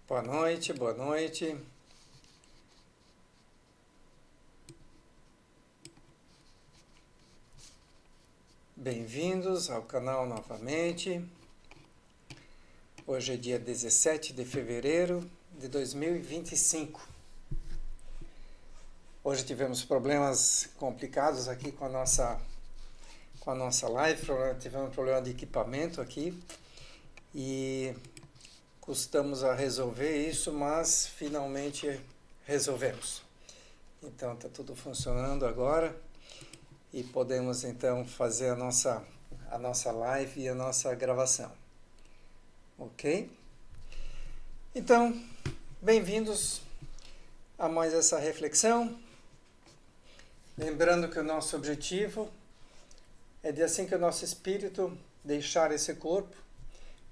Boa noite, boa noite. Bem-vindos ao canal novamente. Hoje é dia 17 de fevereiro de 2025. Hoje tivemos problemas complicados aqui com a nossa live, tivemos um problema de equipamento aqui e custamos a resolver isso, mas finalmente resolvemos. Então está tudo funcionando agora e podemos então fazer a nossa live e a nossa gravação. Ok? Então, bem-vindos a mais essa reflexão. Lembrando que o nosso objetivo é de assim que o nosso espírito deixar esse corpo,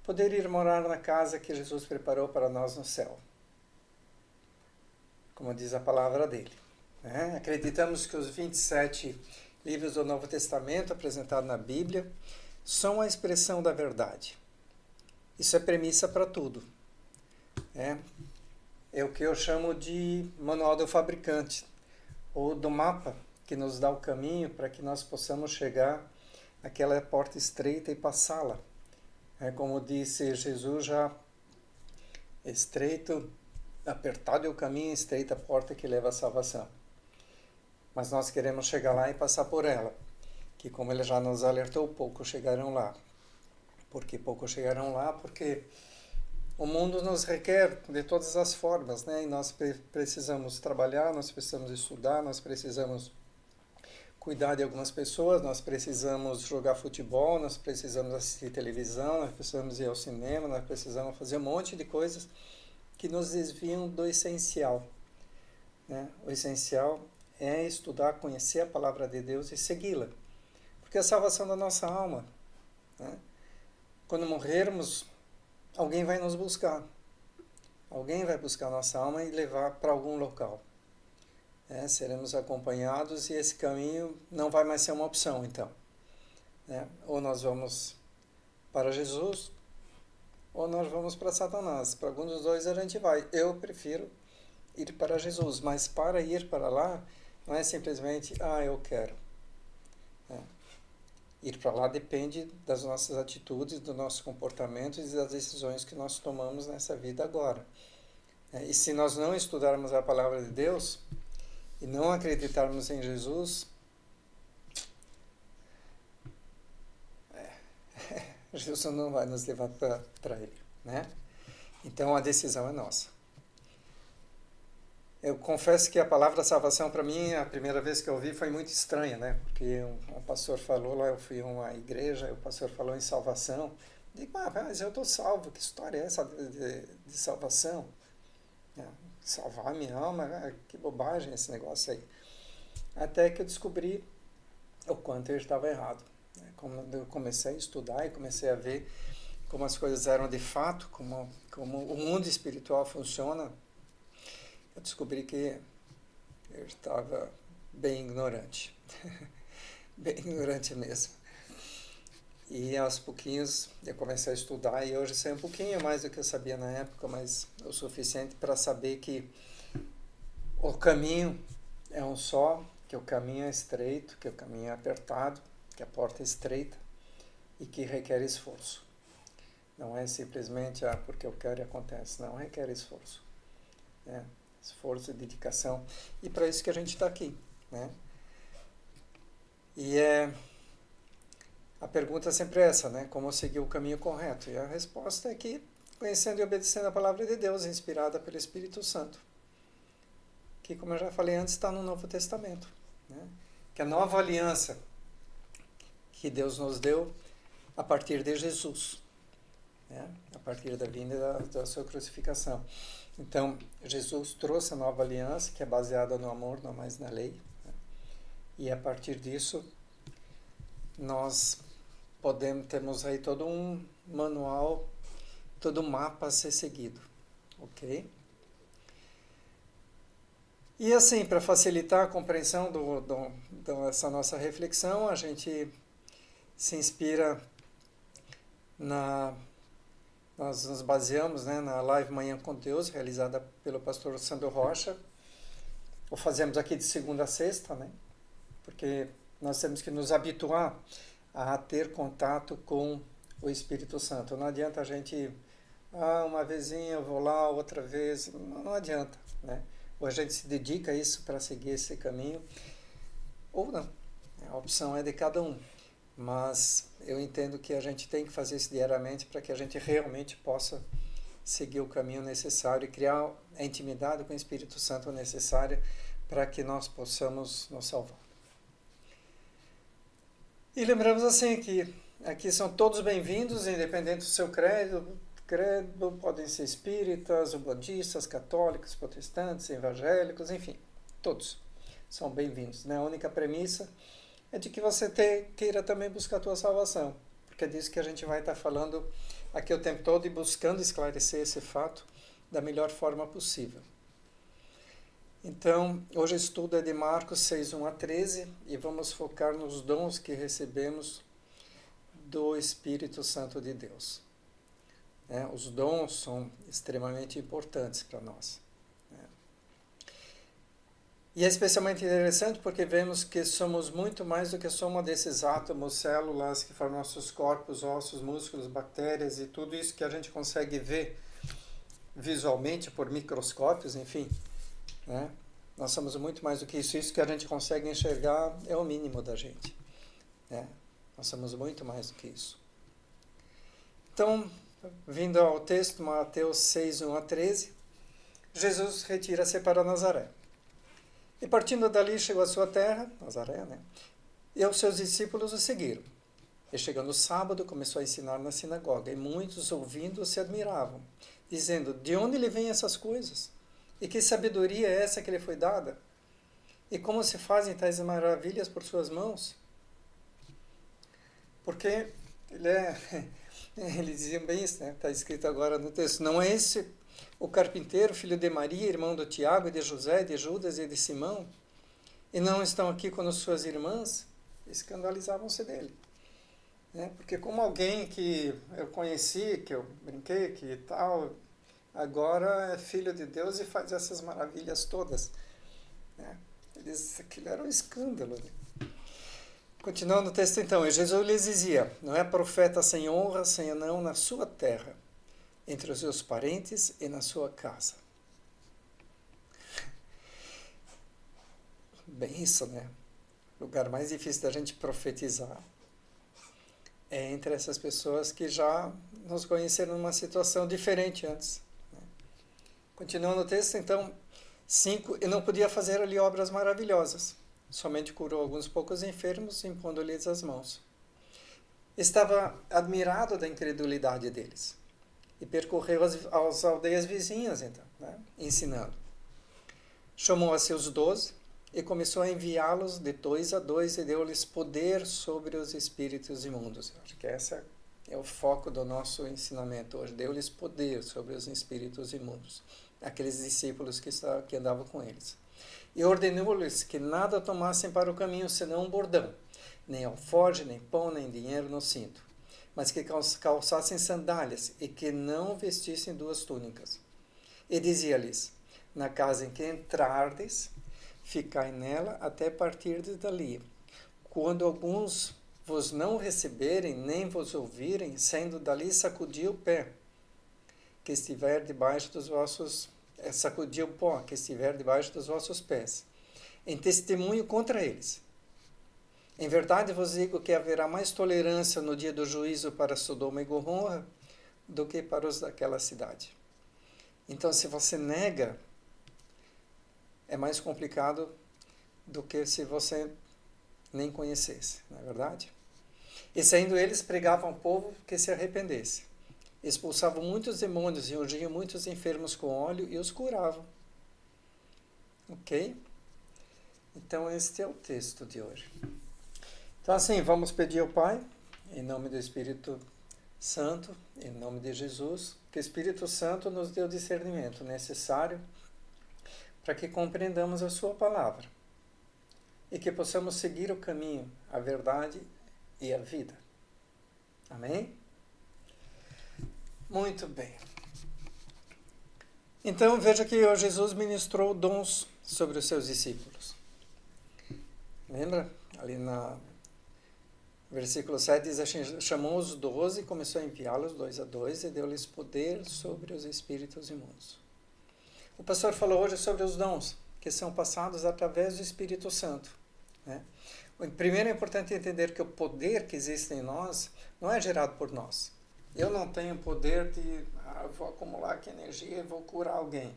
poder ir morar na casa que Jesus preparou para nós no céu. Como diz a palavra dele. Acreditamos que os 27 livros do Novo Testamento apresentados na Bíblia são a expressão da verdade. Isso é premissa para tudo. É o que eu chamo de manual do fabricante, ou do mapa que nos dá o caminho para que nós possamos chegar àquela porta estreita e passá-la. Como disse Jesus, já estreito, apertado é o caminho, estreita a porta que leva à salvação. Mas nós queremos chegar lá e passar por ela, que como ele já nos alertou, poucos chegarão lá. Por que poucos chegarão lá? Porque o mundo nos requer de todas as formas, e nós precisamos trabalhar, nós precisamos estudar, nós precisamos cuidar de algumas pessoas, nós precisamos jogar futebol, nós precisamos assistir televisão, nós precisamos ir ao cinema, nós precisamos fazer um monte de coisas que nos desviam do essencial. O essencial é estudar, conhecer a palavra de Deus e segui-la. Porque é a salvação da nossa alma. Quando morrermos, alguém vai nos buscar. Alguém vai buscar a nossa alma e levar para algum local. Seremos acompanhados e esse caminho não vai mais ser uma opção, então. Ou nós vamos para Jesus, ou nós vamos para Satanás. Para algum dos dois a gente vai. Eu prefiro ir para Jesus, mas para ir para lá, não é simplesmente, eu quero. Ir para lá depende das nossas atitudes, do nosso comportamento e das decisões que nós tomamos nessa vida agora. E se nós não estudarmos a palavra de Deus e não acreditarmos em Jesus, Jesus não vai nos levar para Ele. Então a decisão é nossa. Eu confesso que a palavra salvação para mim, a primeira vez que eu ouvi foi muito estranha, porque um pastor falou lá, eu fui a uma igreja, o pastor falou em salvação. Digo, mas eu estou salvo, que história é essa de salvação? Salvar a minha alma, que bobagem esse negócio aí. Até que eu descobri o quanto eu estava errado. Como eu comecei a estudar e comecei a ver como as coisas eram de fato, como o mundo espiritual funciona, eu descobri que eu estava bem ignorante. Bem ignorante mesmo. E aos pouquinhos eu comecei a estudar e hoje sei um pouquinho mais do que eu sabia na época, mas o suficiente para saber que o caminho é um só, que o caminho é estreito, que o caminho é apertado, que a porta é estreita e que requer esforço. Não é simplesmente porque eu quero e acontece, não requer esforço. Esforço e dedicação. E para isso que a gente está aqui. E a pergunta é sempre essa, como seguir o caminho correto? E a resposta é que conhecendo e obedecendo a palavra de Deus, inspirada pelo Espírito Santo. Que, como eu já falei antes, está no Novo Testamento. Que a nova aliança que Deus nos deu a partir de Jesus. A partir da vinda da sua crucificação. Então, Jesus trouxe a nova aliança, que é baseada no amor, não mais na lei. E a partir disso, nós temos aí todo um manual, todo um mapa a ser seguido. Ok? E assim, para facilitar a compreensão dessa nossa reflexão, a gente se inspira nós nos baseamos, né, na live Manhã com Deus, realizada pelo pastor Sandro Rocha, ou fazemos aqui de segunda a sexta, né, porque nós temos que nos habituar a ter contato com o Espírito Santo. Não adianta a gente, uma vezinha eu vou lá, outra vez, não adianta, né? Ou a gente se dedica a isso para seguir esse caminho, ou não. A opção é de cada um. Mas eu entendo que a gente tem que fazer isso diariamente para que a gente realmente possa seguir o caminho necessário e criar a intimidade com o Espírito Santo necessária para que nós possamos nos salvar. E lembramos assim que aqui são todos bem-vindos, independente do seu credo, podem ser espíritas, budistas, católicos, protestantes, evangélicos, enfim, todos são bem-vindos, né? A única premissa é de que você queira também buscar a tua salvação, porque é disso que a gente vai estar falando aqui o tempo todo e buscando esclarecer esse fato da melhor forma possível. Então, hoje o estudo é de Marcos 6, 1 a 13 e vamos focar nos dons que recebemos do Espírito Santo de Deus. Os dons são extremamente importantes para nós. E é especialmente interessante porque vemos que somos muito mais do que soma desses átomos, células que formam nossos corpos, ossos, músculos, bactérias e tudo isso que a gente consegue ver visualmente por microscópios, enfim. Né? Nós somos muito mais do que isso. Isso que a gente consegue enxergar é o mínimo da gente. Né? Nós somos muito mais do que isso. Então, vindo ao texto, Mateus 6, 1 a 13, Jesus retira-se para Nazaré. E partindo dali chegou à sua terra, Nazaré, né? E os seus discípulos o seguiram. E chegando o sábado, começou a ensinar na sinagoga, e muitos ouvindo se admiravam, dizendo, de onde lhe vêm essas coisas? E que sabedoria é essa que lhe foi dada? E como se fazem tais maravilhas por suas mãos? Porque eles diziam bem isso, né? Está escrito agora no texto. Não é esse o carpinteiro, filho de Maria, irmão do Tiago, e de José, de Judas e de Simão? E não estão aqui com as suas irmãs? Escandalizavam-se dele. Né? Porque como alguém que eu conheci, que eu brinquei, que tal, agora é filho de Deus e faz essas maravilhas todas. Né? Aquilo era um escândalo. Né? Continuando o texto então, e Jesus lhes dizia, não é profeta sem honra, sem não na sua terra, entre os seus parentes e na sua casa. Bem isso, né? O lugar mais difícil da gente profetizar é entre essas pessoas que já nos conheceram numa situação diferente antes. Né? Continuando o texto, então, 5, e não podia fazer ali obras maravilhosas. Somente curou alguns poucos enfermos, impondo-lhes as mãos. Estava admirado da incredulidade deles. E percorreu as aldeias vizinhas, então, né? Ensinando. Chamou a seus 12 e começou a enviá-los de 2 a 2 e deu-lhes poder sobre os espíritos imundos. Acho que esse é o foco do nosso ensinamento hoje. Deu-lhes poder sobre os espíritos imundos, aqueles discípulos que andavam com eles. E ordenou-lhes que nada tomassem para o caminho, senão um bordão, nem alforje, nem pão, nem dinheiro no cinto, mas que calçassem sandálias e que não vestissem 2 túnicas. E dizia-lhes, na casa em que entrardes, ficai nela até partirdes dali. Quando alguns vos não receberem, nem vos ouvirem, saindo dali, sacudi o pé, que estiver debaixo dos vossos, sacudi o pó, que estiver debaixo dos vossos pés, em testemunho contra eles. Em verdade vos digo que haverá mais tolerância no dia do juízo para Sodoma e Gomorra do que para os daquela cidade. Então, se você nega, é mais complicado do que se você nem conhecesse, não é verdade? E saindo eles, pregavam ao povo que se arrependesse. Expulsavam muitos demônios e ungiam muitos enfermos com óleo e os curavam. Ok? Então, este é o texto de hoje. Então, assim, vamos pedir ao Pai, em nome do Espírito Santo, em nome de Jesus, que o Espírito Santo nos dê o discernimento necessário para que compreendamos a sua palavra e que possamos seguir o caminho, a verdade e a vida. Amém? Muito bem. Então, veja que Jesus ministrou dons sobre os seus discípulos. Lembra? Ali no versículo 7 diz assim, chamou os 12, começou a enviá-los 2 a 2 e deu-lhes poder sobre os espíritos imundos. O pastor falou hoje sobre os dons, que são passados através do Espírito Santo, né? Primeiro é importante entender que o poder que existe em nós não é gerado por nós. Eu não tenho poder de, vou acumular aqui energia e vou curar alguém.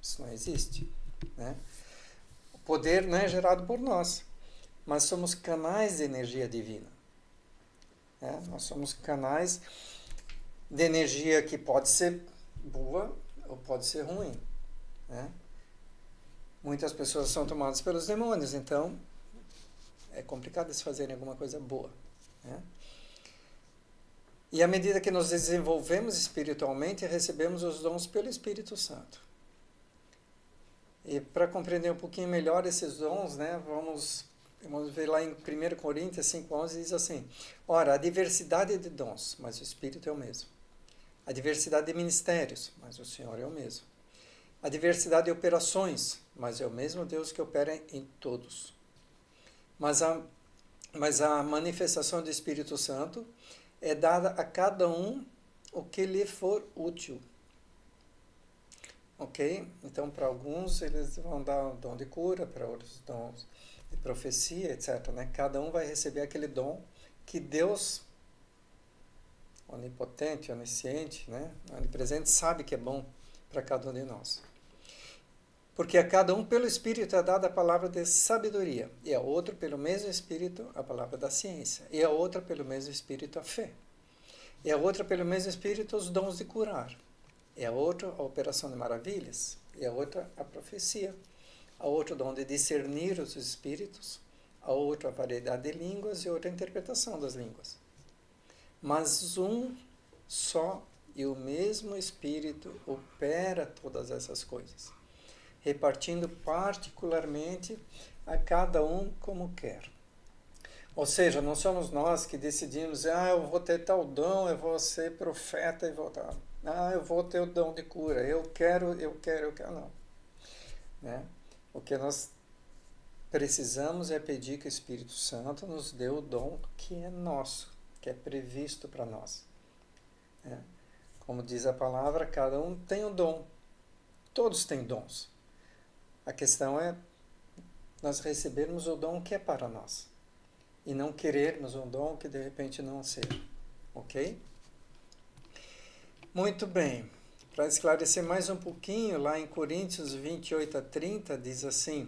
Isso não existe, né? O poder não é gerado por nós, mas somos canais de energia divina. Né? Nós somos canais de energia que pode ser boa ou pode ser ruim, né? Muitas pessoas são tomadas pelos demônios, então é complicado eles fazerem alguma coisa boa, né? E à medida que nos desenvolvemos espiritualmente, recebemos os dons pelo Espírito Santo. E para compreender um pouquinho melhor esses dons, né, vamos ver lá em 1 Coríntios 5,11, diz assim, ora, a diversidade de dons, mas o Espírito é o mesmo. A diversidade de ministérios, mas o Senhor é o mesmo. A diversidade de operações, mas é o mesmo Deus que opera em todos. Mas a manifestação do Espírito Santo é dada a cada um o que lhe for útil. Ok? Então, para alguns, eles vão dar o dom de cura, para outros, dons de profecia, etc. Né? Cada um vai receber aquele dom que Deus, onipotente, onisciente, né? Onipresente, sabe que é bom para cada um de nós. Porque a cada um, pelo Espírito, é dada a palavra de sabedoria, e a outro, pelo mesmo Espírito, a palavra da ciência, e a outra, pelo mesmo Espírito, a fé, e a outra, pelo mesmo Espírito, os dons de curar, e a outra, a operação de maravilhas, e a outra, a profecia, a outra, o dom de discernir os espíritos, a outra, a variedade de línguas, e a outra, a interpretação das línguas. Mas um só e o mesmo Espírito opera todas essas coisas, repartindo particularmente a cada um como quer. Ou seja, não somos nós que decidimos, eu vou ter tal dom, eu vou ser profeta e vou tal. Eu vou ter o dom de cura, eu quero, não. Né? O que nós precisamos é pedir que o Espírito Santo nos dê o dom que é nosso, que é previsto para nós. Né? Como diz a palavra, cada um tem um dom. Todos têm dons. A questão é nós recebermos o dom que é para nós e não querermos um dom que de repente não seja, ok? Muito bem. Para esclarecer mais um pouquinho, lá em Coríntios 28 a 30, diz assim,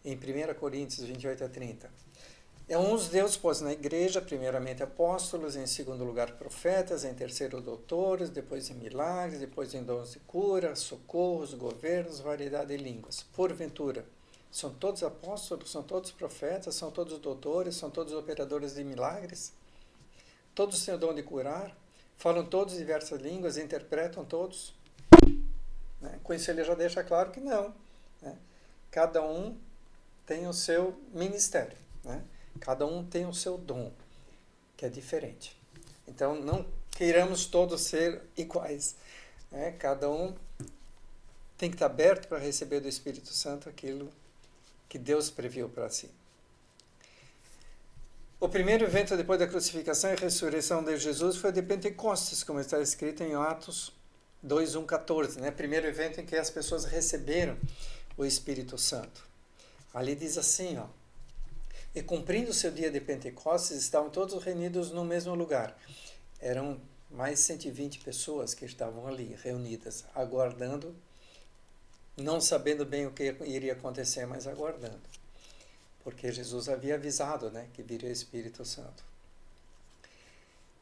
em 1 Coríntios 28 a 30, é uns Deus pôs na igreja, primeiramente apóstolos, em segundo lugar profetas, em terceiro doutores, depois em milagres, depois em dons de cura, socorros, governos, variedade de línguas. Porventura, são todos apóstolos, são todos profetas, são todos doutores, são todos operadores de milagres? Todos têm o dom de curar? Falam todos diversas línguas, interpretam todos? Né? Com isso ele já deixa claro que não. Né? Cada um tem o seu ministério, né? Cada um tem o seu dom, que é diferente. Então, não queiramos todos ser iguais. Né? Cada um tem que estar aberto para receber do Espírito Santo aquilo que Deus previu para si. O primeiro evento depois da crucificação e ressurreição de Jesus foi o de Pentecostes, como está escrito em Atos 2:1-14. Né? Primeiro evento em que as pessoas receberam o Espírito Santo. Ali diz assim, ó, e cumprindo o seu dia de Pentecostes, estavam todos reunidos no mesmo lugar. Eram mais de 120 pessoas que estavam ali, reunidas, aguardando, não sabendo bem o que iria acontecer, mas aguardando. Porque Jesus havia avisado, né, que viria o Espírito Santo.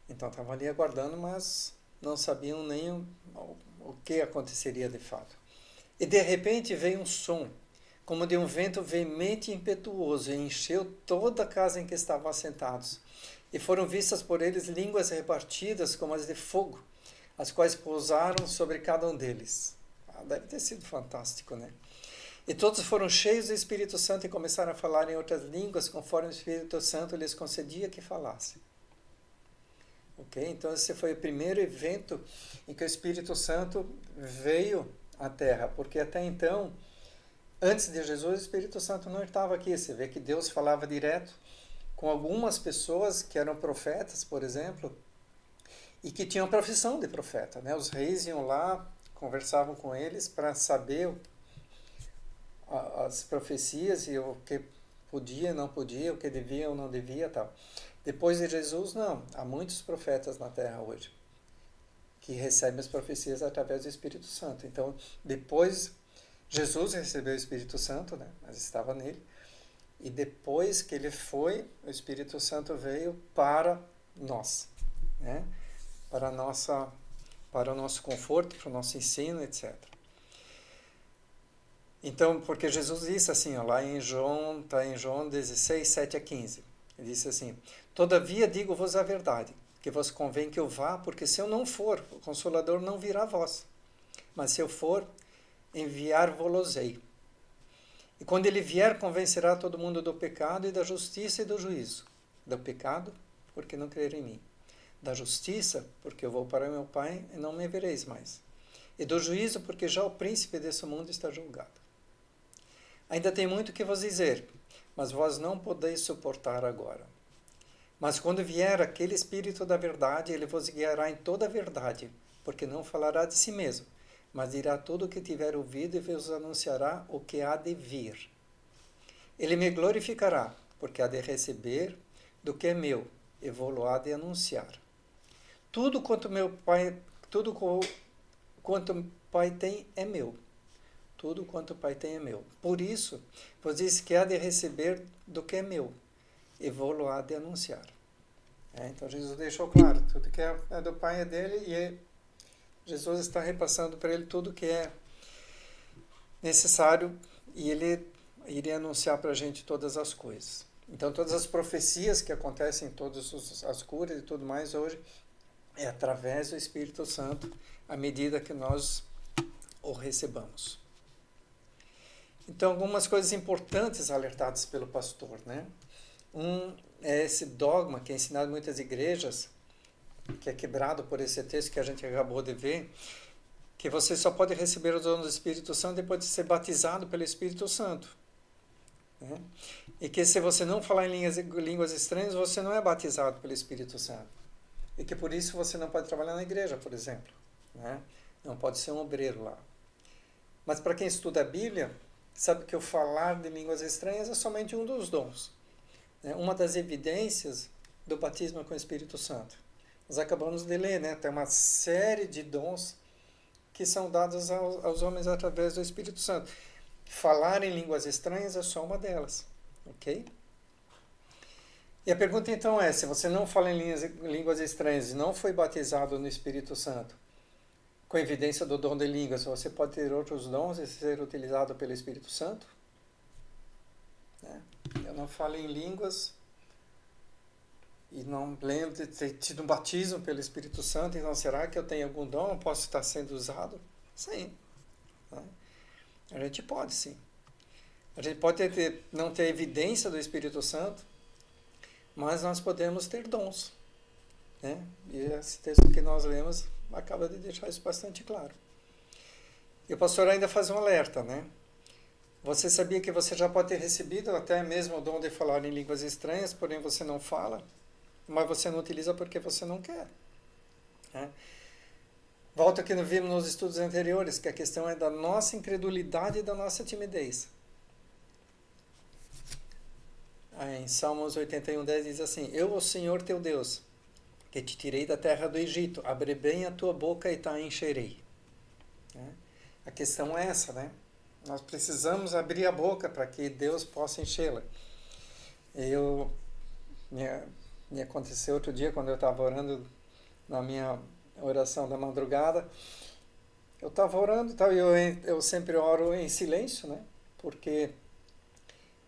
Então estavam ali aguardando, mas não sabiam nem o que aconteceria de fato. E de repente veio um som, como de um vento veemente e impetuoso, e encheu toda a casa em que estavam assentados. E foram vistas por eles línguas repartidas como as de fogo, as quais pousaram sobre cada um deles. Deve ter sido fantástico, né? E todos foram cheios do Espírito Santo e começaram a falar em outras línguas, conforme o Espírito Santo lhes concedia que falassem. ok? Então esse foi o primeiro evento em que o Espírito Santo veio à Terra, porque até então, antes de Jesus, o Espírito Santo não estava aqui. Você vê que Deus falava direto com algumas pessoas que eram profetas, por exemplo, e que tinham profissão de profeta, né? Os reis iam lá, conversavam com eles para saber as profecias e o que podia, não podia, o que devia ou não devia, tal. Depois de Jesus, não. Há muitos profetas na Terra hoje que recebem as profecias através do Espírito Santo. Então, depois, Jesus recebeu o Espírito Santo, né? Mas estava nele. E depois que ele foi, o Espírito Santo veio para nós, né? Para o nosso conforto, para o nosso ensino, etc. Então, porque Jesus disse assim, ó, lá em João, está em João 16, 7 a 15. Ele disse assim: Todavia digo-vos a verdade, que vos convém que eu vá, porque se eu não for, o Consolador não virá a vós. Mas se eu for, enviar-vos-ei. E quando ele vier, convencerá todo mundo do pecado e da justiça e do juízo. Do pecado, porque não creram em mim. Da justiça, porque eu vou para meu Pai e não me vereis mais. E do juízo, porque já o príncipe desse mundo está julgado. Ainda tem muito que vos dizer, mas vós não podeis suportar agora. Mas quando vier aquele Espírito da verdade, ele vos guiará em toda a verdade, porque não falará de si mesmo, mas dirá tudo o que tiver ouvido e vos anunciará o que há de vir. Ele me glorificará, porque há de receber do que é meu, e vou-lo há de anunciar. Tudo quanto o Pai tem é meu. Tudo quanto o Pai tem é meu. Por isso, vos diz que há de receber do que é meu, e vou-lo há de anunciar. Então Jesus deixou claro, tudo que é do Pai é dele, e Jesus está repassando para ele tudo que é necessário, e ele iria anunciar para a gente todas as coisas. Então todas as profecias que acontecem, todas as curas e tudo mais hoje, é através do Espírito Santo, à medida que nós o recebamos. Então, algumas coisas importantes alertadas pelo pastor, né? É esse dogma que é ensinado em muitas igrejas, que é quebrado por esse texto que a gente acabou de ver, que você só pode receber os dons do Espírito Santo depois de ser batizado pelo Espírito Santo. Né? E que se você não falar em línguas estranhas, você não é batizado pelo Espírito Santo. E que por isso você não pode trabalhar na igreja, por exemplo. Né? Não pode ser um obreiro lá. Mas para quem estuda a Bíblia, sabe que o falar de línguas estranhas é somente um dos dons. Né? Uma das evidências do batismo com o Espírito Santo. Nós acabamos de ler, né? Tem uma série de dons que são dados aos homens através do Espírito Santo. Falar em línguas estranhas é só uma delas. Ok? E a pergunta então é, se você não fala em línguas estranhas e não foi batizado no Espírito Santo, com evidência do dom de línguas, você pode ter outros dons e ser utilizado pelo Espírito Santo? Eu não falo em línguas e não lembro de ter tido um batismo pelo Espírito Santo, então será que eu tenho algum dom? Posso estar sendo usado? Sim. A gente pode, sim. A gente pode não ter evidência do Espírito Santo, mas nós podemos ter dons. Né? E esse texto que nós lemos acaba de deixar isso bastante claro. E o pastor ainda faz um alerta, né? Você sabia que você já pode ter recebido até mesmo o dom de falar em línguas estranhas, porém você não fala, mas você não utiliza porque você não quer. Né? Volto ao que vimos nos estudos anteriores, que a questão é da nossa incredulidade e da nossa timidez. Em Salmos 81:10 diz assim: Eu, o Senhor teu Deus, que te tirei da terra do Egito, abri bem a tua boca e te encherei. A questão é essa, né? Nós precisamos abrir a boca para que Deus possa enchê-la. Me aconteceu outro dia, quando eu estava orando na minha oração da madrugada, eu estava orando e tal, e eu sempre oro em silêncio, né? Porque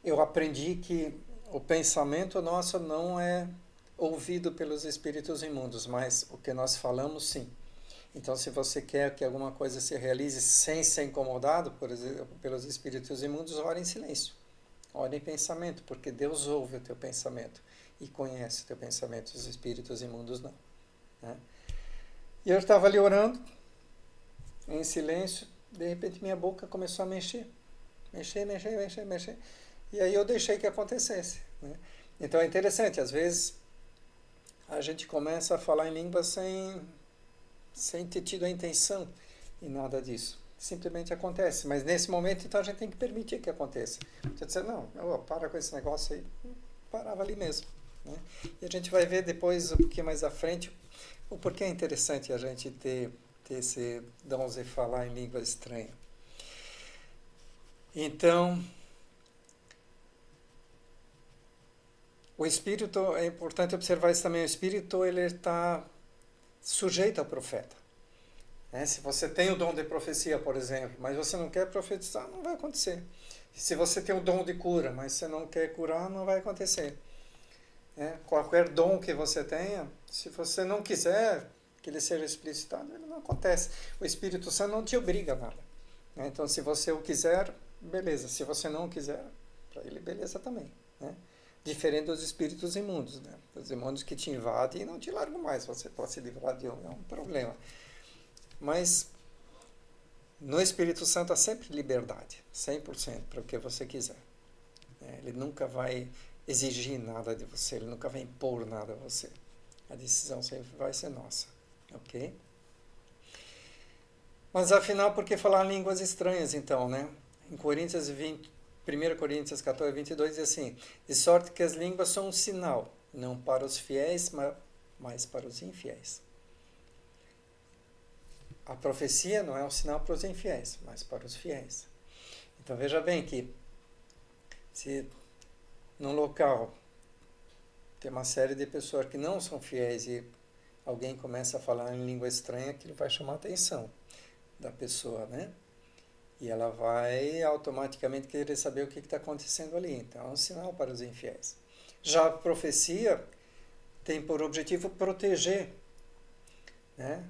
eu aprendi que o pensamento nosso não é ouvido pelos espíritos imundos, mas o que nós falamos, sim. Então, se você quer que alguma coisa se realize sem ser incomodado pelos espíritos imundos, ore em silêncio. Ore em pensamento, porque Deus ouve o teu pensamento e conhece o teu pensamento, os espíritos imundos não. né? E eu estava ali orando, em silêncio, de repente minha boca começou a mexer. Mexer. E aí eu deixei que acontecesse, né? Então é interessante, às vezes a gente começa a falar em língua sem ter tido a intenção e nada disso. Simplesmente acontece. Mas nesse momento, então, a gente tem que permitir que aconteça. Você dizer, não, para com esse negócio aí. Parava ali mesmo, né? E a gente vai ver depois, um pouquinho mais à frente, o porquê é interessante a gente ter esse dom de falar em língua estranha. Então, o espírito, é importante observar isso também, o espírito ele está sujeito ao profeta. Né? Se você tem o dom de profecia, por exemplo, mas você não quer profetizar, não vai acontecer. Se você tem o dom de cura, mas você não quer curar, não vai acontecer. Né? Qualquer dom que você tenha, se você não quiser que ele seja explicitado, ele não acontece. O Espírito Santo não te obriga a nada. Né? Então, se você o quiser, beleza. Se você não quiser, para ele, beleza também. Né? Diferente dos espíritos imundos. Né? Os imundos que te invadem e não te largam mais. Você pode se livrar de um, é um problema. Mas no Espírito Santo há sempre liberdade, 100% para o que você quiser. Ele nunca vai exigir nada de você, ele nunca vai impor nada a você. A decisão sempre vai ser nossa, ok? Mas afinal, por que falar línguas estranhas então, né? Em 1 Coríntios 14, 22 diz assim, de sorte que as línguas são um sinal, não para os fiéis, mas para os infiéis. A profecia não é um sinal para os infiéis, mas para os fiéis. Então veja bem que se num local tem uma série de pessoas que não são fiéis e alguém começa a falar em língua estranha, aquilo vai chamar a atenção da pessoa, né? E ela vai automaticamente querer saber o que está acontecendo ali. Então é um sinal para os infiéis. Já a profecia tem por objetivo proteger, né?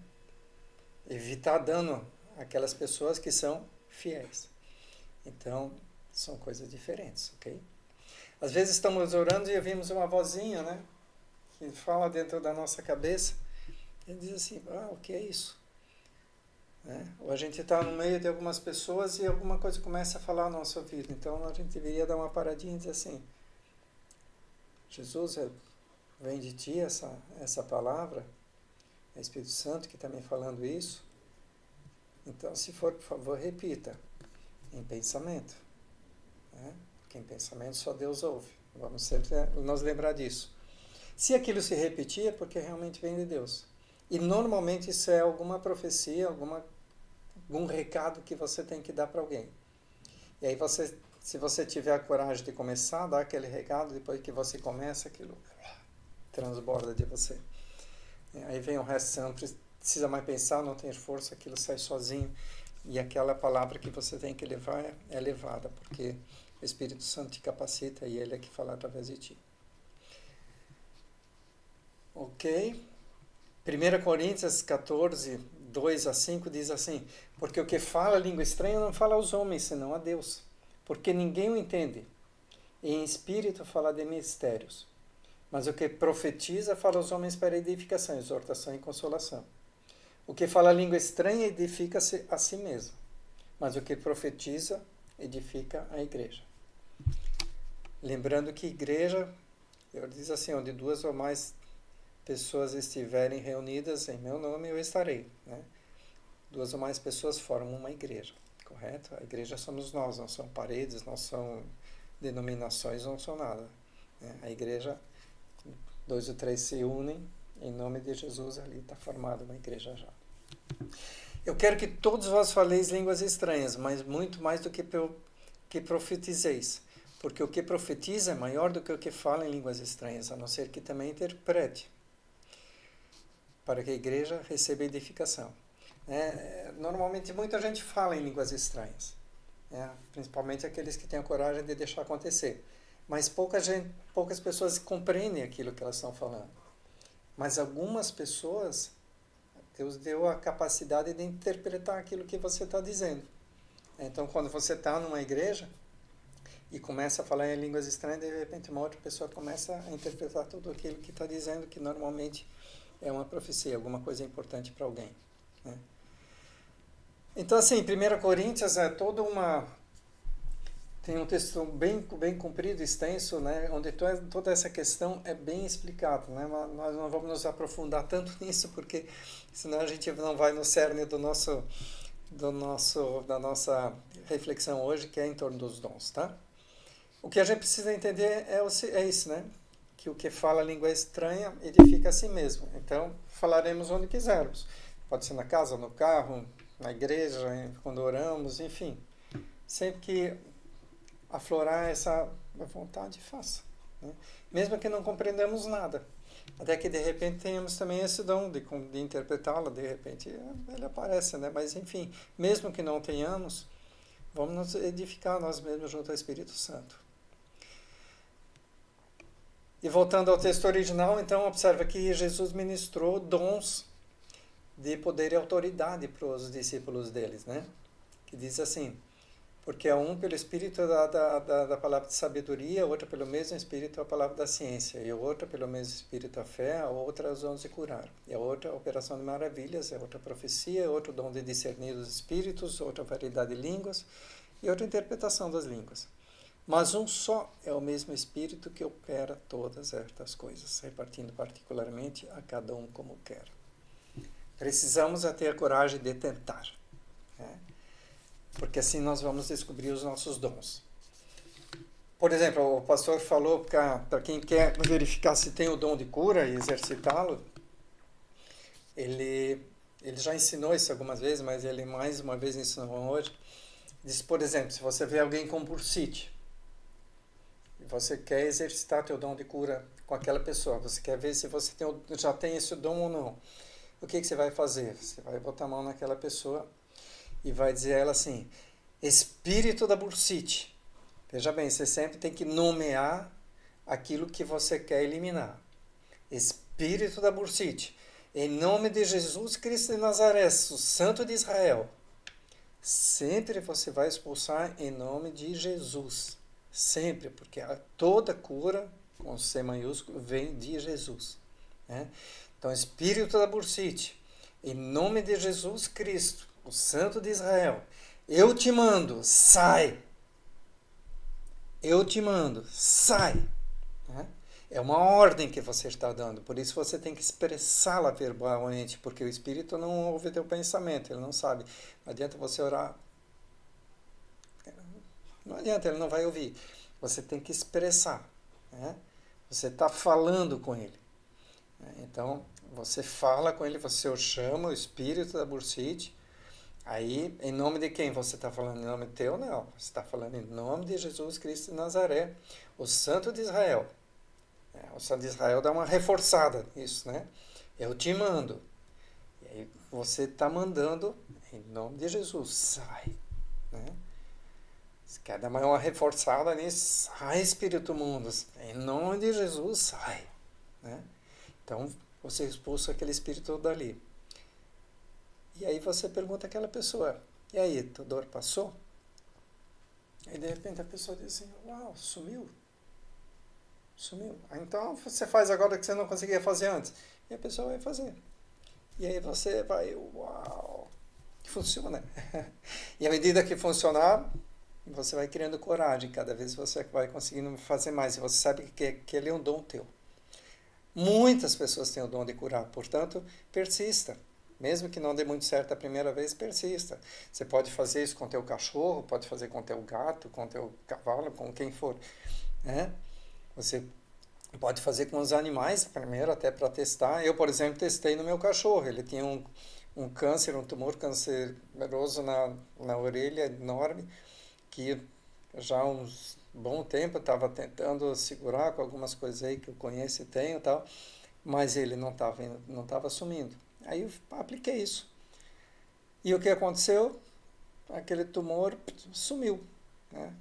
Evitar dano àquelas pessoas que são fiéis. Então, são coisas diferentes, ok? Às vezes estamos orando e ouvimos uma vozinha, né? Que fala dentro da nossa cabeça e diz assim, o que é isso? Né? Ou a gente está no meio de algumas pessoas e alguma coisa começa a falar no nosso ouvido. Então, a gente deveria dar uma paradinha e dizer assim, Jesus, vem de ti essa palavra? É o Espírito Santo que está me falando isso? Então, se for, por favor, repita. Em pensamento. Né? Porque em pensamento só Deus ouve. Vamos sempre nos lembrar disso. Se aquilo se repetir, é porque realmente vem de Deus. E normalmente isso é alguma profecia, algum recado que você tem que dar para alguém. E aí se você tiver a coragem de começar a dar aquele recado, depois que você começa, aquilo transborda de você. Aí vem o resto, você não precisa mais pensar, não tem esforço, aquilo sai sozinho. E aquela palavra que você tem que levar é levada, porque o Espírito Santo te capacita e ele é que fala através de ti. Ok? 1 Coríntios 14, 2 a 5 diz assim, porque o que fala língua estranha não fala aos homens, senão a Deus, porque ninguém o entende. E em espírito fala de mistérios. Mas o que profetiza fala aos homens para edificação, exortação e consolação. O que fala língua estranha edifica-se a si mesmo. Mas o que profetiza edifica a igreja. Lembrando que igreja, eu diz assim, onde 2 ou mais pessoas estiverem reunidas em meu nome, eu estarei. Né? 2 ou mais pessoas formam uma igreja, correto? A igreja somos nós, não são paredes, não são denominações, não são nada. Né? A igreja, 2 ou 3 se unem, em nome de Jesus, ali está formada uma igreja já. Eu quero que todos vós faleis línguas estranhas, mas muito mais do que profetizeis. Porque o que profetiza é maior do que o que fala em línguas estranhas, a não ser que também interprete, para que a igreja receba edificação. Normalmente muita gente fala em línguas estranhas, principalmente aqueles que têm a coragem de deixar acontecer. Mas poucas pessoas compreendem aquilo que elas estão falando. Mas algumas pessoas, Deus deu a capacidade de interpretar aquilo que você está dizendo. Então, quando você está numa igreja e começa a falar em línguas estranhas, de repente uma outra pessoa começa a interpretar tudo aquilo que está dizendo, que normalmente é uma profecia, alguma coisa importante para alguém, né? Então, assim, 1 Coríntios é toda uma... Tem um texto bem comprido, extenso, né, onde toda essa questão é bem explicada, né, mas nós não vamos nos aprofundar tanto nisso, porque senão a gente não vai no cerne da nossa reflexão hoje, que é em torno dos dons, tá? O que a gente precisa entender é isso, né? Que o que fala a língua estranha edifica a si mesmo. Então, falaremos onde quisermos. Pode ser na casa, no carro, na igreja, quando oramos, enfim. Sempre que aflorar essa vontade, faça, né? Mesmo que não compreendamos nada. Até que de repente tenhamos também esse dom de interpretá-la, de repente ele aparece, né? Mas enfim, mesmo que não tenhamos, vamos nos edificar nós mesmos junto ao Espírito Santo. E voltando ao texto original, então, observa que Jesus ministrou dons de poder e autoridade para os discípulos deles, né? Que diz assim: porque a um pelo Espírito da palavra de sabedoria, a outra pelo mesmo Espírito a palavra da ciência, e a outra pelo mesmo Espírito a fé, a outra os dons de curar, e a outra a operação de maravilhas, a outra a profecia, a outra o dom de discernir os espíritos, a outra a variedade de línguas, e outra a interpretação das línguas. Mas um só é o mesmo Espírito que opera todas estas coisas, repartindo particularmente a cada um como quer. Precisamos ter a coragem de tentar, né? Porque assim nós vamos descobrir os nossos dons. Por exemplo, o pastor falou para quem quer verificar se tem o dom de cura e exercitá-lo, ele já ensinou isso algumas vezes, mas ele mais uma vez ensinou hoje. Diz, por exemplo, se você vê alguém com bursite, e você quer exercitar teu dom de cura com aquela pessoa, você quer ver se você já tem esse dom ou não, o que você vai fazer? Você vai botar a mão naquela pessoa e vai dizer a ela assim: espírito da bursite. Veja bem, você sempre tem que nomear aquilo que você quer eliminar. Espírito da bursite, em nome de Jesus Cristo de Nazaré, o Santo de Israel. Sempre você vai expulsar em nome de Jesus. Sempre, porque toda cura, com C maiúsculo, vem de Jesus, né? Então, espírito da bursite, em nome de Jesus Cristo, o Santo de Israel, eu te mando, sai. Eu te mando, sai. Né? É uma ordem que você está dando, por isso você tem que expressá-la verbalmente, porque o Espírito não ouve teu pensamento, ele não sabe. Não adianta você orar. Não adianta, ele não vai ouvir. Você tem que expressar, né? Você está falando com ele. Então, você fala com ele, você o chama, o espírito da bursite. Aí, em nome de quem você está falando? Em nome teu? Não. Você está falando em nome de Jesus Cristo de Nazaré, o Santo de Israel. O Santo de Israel dá uma reforçada nisso, né? Eu te mando. E aí, você está mandando em nome de Jesus. Sai, né? Se quer dar uma reforçada nisso, sai, espírito mundo, em nome de Jesus, sai, né? Então, você expulsa aquele espírito dali. E aí você pergunta àquela pessoa: e aí, tua dor passou? Aí de repente a pessoa diz assim: uau, sumiu. Sumiu. Então você faz agora o que você não conseguia fazer antes. E a pessoa vai fazer. E aí você vai: uau, que funciona. E à medida que funcionar, você vai criando coragem. Cada vez você vai conseguindo fazer mais. E você sabe que ele é um dom teu. Muitas pessoas têm o dom de curar, portanto, persista. Mesmo que não dê muito certo a primeira vez, persista. Você pode fazer isso com teu cachorro, pode fazer com teu gato, com teu cavalo, com quem for, né? Você pode fazer com os animais primeiro, até para testar. Eu, por exemplo, testei no meu cachorro. Ele tinha um câncer, um tumor canceroso na orelha enorme, que já há uns bom tempo eu estava tentando segurar com algumas coisas aí que eu conheço e tenho e tal, mas ele não estava sumindo. Aí eu apliquei isso. E o que aconteceu? Aquele tumor sumiu, né?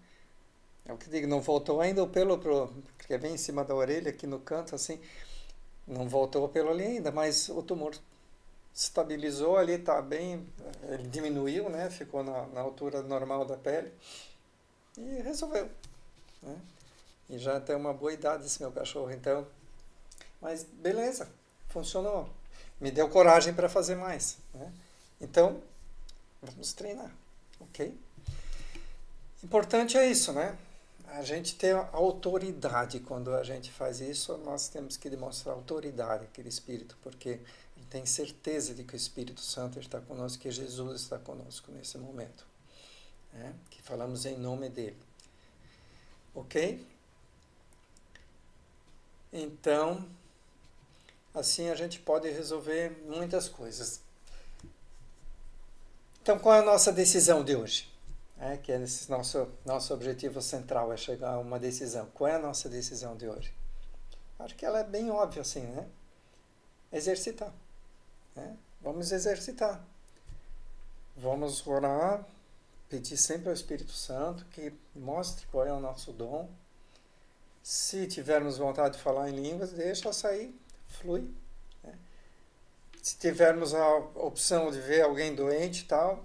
É o que digo, não voltou ainda o pelo, porque é bem em cima da orelha, aqui no canto, assim, não voltou o pelo ali ainda, mas o tumor estabilizou ali, está bem, ele diminuiu, né? Ficou na altura normal da pele e resolveu, né? E já tem uma boa idade esse meu cachorro, então, mas beleza, funcionou. me deu coragem para fazer mais, né? Então, vamos treinar, ok? Importante é isso, né? A gente ter autoridade. Quando a gente faz isso, nós temos que demonstrar autoridade àquele Espírito, porque ele tem certeza de que o Espírito Santo está conosco, que Jesus está conosco nesse momento, né? Que falamos em nome dele, ok? Então, assim a gente pode resolver muitas coisas. Então, qual é a nossa decisão de hoje? Que é esse nosso objetivo central, é chegar a uma decisão. Qual é a nossa decisão de hoje? Acho que ela é bem óbvia assim, né? Exercitar. Né? Vamos exercitar. Vamos orar, pedir sempre ao Espírito Santo que mostre qual é o nosso dom. Se tivermos vontade de falar em línguas, deixa sair, flui. Né? Se tivermos a opção de ver alguém doente e tal,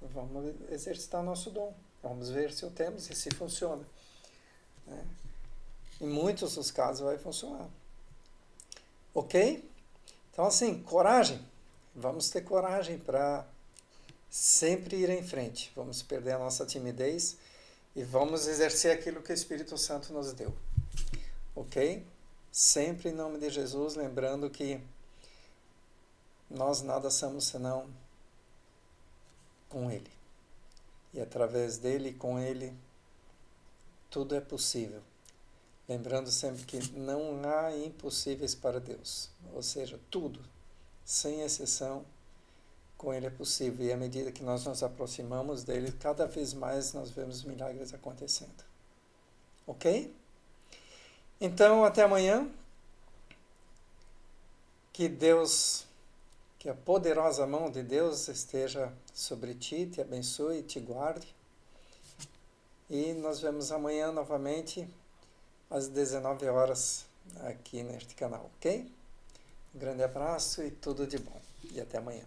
vamos exercitar nosso dom. Vamos ver se o temos e se funciona. Né? Em muitos dos casos vai funcionar. Ok? Então, assim, coragem. Vamos ter coragem para sempre ir em frente. Vamos perder a nossa timidez e vamos exercer aquilo que o Espírito Santo nos deu. Ok? Sempre em nome de Jesus, lembrando que nós nada somos senão com Ele. E através dele e com Ele, tudo é possível. Lembrando sempre que não há impossíveis para Deus. Ou seja, tudo, sem exceção, com Ele é possível. E à medida que nós nos aproximamos dele, cada vez mais nós vemos milagres acontecendo. Ok? Então, até amanhã. Que Deus, que a poderosa mão de Deus esteja sobre ti, te abençoe e te guarde. E nós vemos amanhã novamente às 19 horas aqui neste canal, ok? Um grande abraço e tudo de bom. E até amanhã.